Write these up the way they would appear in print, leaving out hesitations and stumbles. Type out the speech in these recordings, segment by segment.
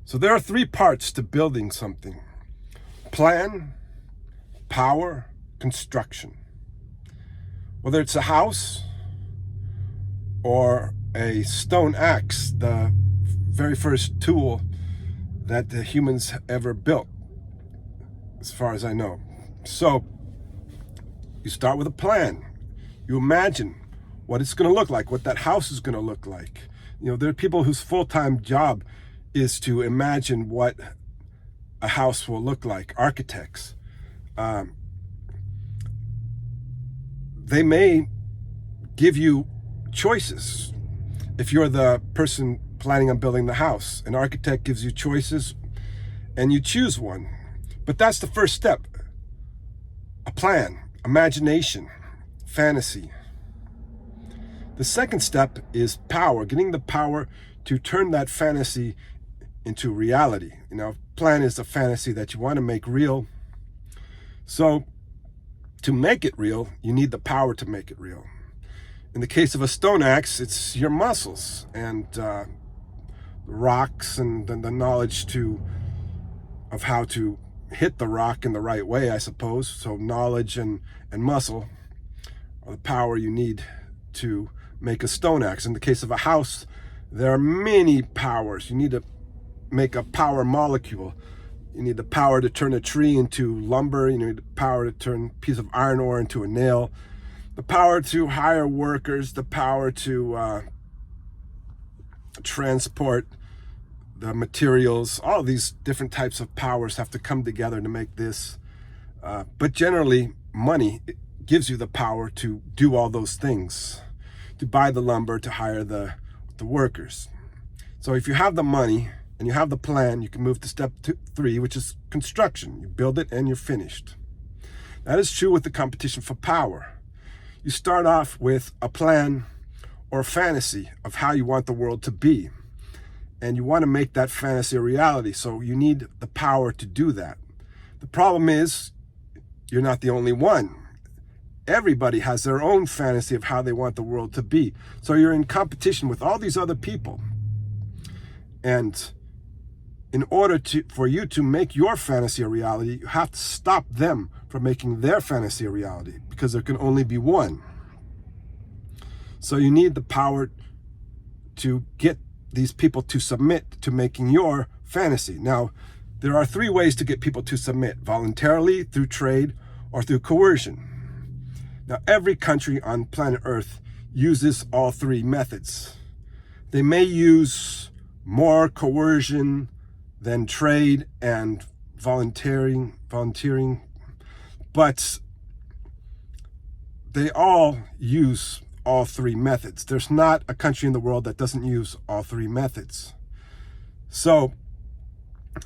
So there are three parts to building something: plan, power, construction. Whether it's a house or a stone axe, the very first tool that the humans ever built, as far as I know. So you start with a plan. You imagine what it's going to look like, what that house is going to look like. You know, there are people whose full-time job is to imagine what a house will look like, architects. They may give you choices. If you're the person planning on building the house, an architect gives you choices and you choose one. But that's the first step. A plan, imagination, fantasy. The second step is power, getting the power to turn that fantasy into reality. You know, plan is a fantasy that you want to make real. So to make it real, you need the power to make it real. In the case of a stone axe, it's your muscles and rocks and the knowledge of how to hit the rock in the right way, I suppose. So knowledge and muscle are the power you need to make a stone axe. In the case of a house, there are many powers. You need to make a power molecule. You need the power to turn a tree into lumber. You need the power to turn a piece of iron ore into a nail. The power to hire workers, the power to transport the materials. All of these different types of powers have to come together to make this. But generally, money gives you the power to do all those things, to buy the lumber, to hire the workers. So if you have the money and you have the plan, you can move to step 3, which is construction. You build it and you're finished. That is true with the competition for power. You start off with a plan or a fantasy of how you want the world to be. And you want to make that fantasy a reality. So you need the power to do that. The problem is, you're not the only one. Everybody has their own fantasy of how they want the world to be. So you're in competition with all these other people. And in order for you to make your fantasy a reality, you have to stop them from making their fantasy a reality, because there can only be one. So you need the power to get these people to submit to making your fantasy. Now, there are 3 ways to get people to submit: voluntarily, through trade, or through coercion. Now, every country on planet Earth uses all 3 methods. They may use more coercion than trade and volunteering, but they all use all 3 methods. There's not a country in the world that doesn't use all 3 methods. So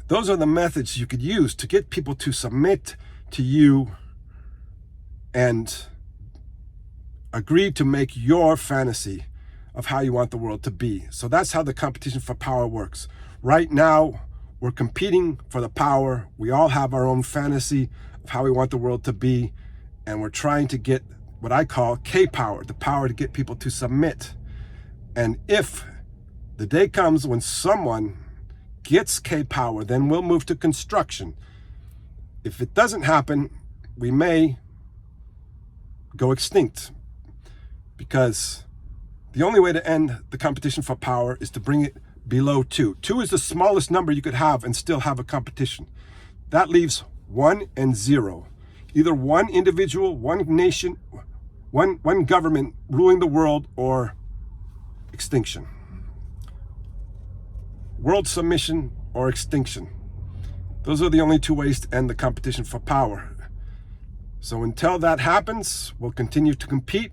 those are the methods you could use to get people to submit to you and agree to make your fantasy of how you want the world to be. So that's how the competition for power works. Right now, we're competing for the power. We all have our own fantasy of how we want the world to be, and we're trying to get what I call K-power, the power to get people to submit. And if the day comes when someone gets K-power, then we'll move to construction. If it doesn't happen, we may go extinct, because the only way to end the competition for power is to bring it below 2. 2 is the smallest number you could have and still have a competition. That leaves 1 and 0. Either one individual, one nation, one government ruling the world, or extinction. World submission or extinction. Those are the only 2 ways to end the competition for power. So until that happens, we'll continue to compete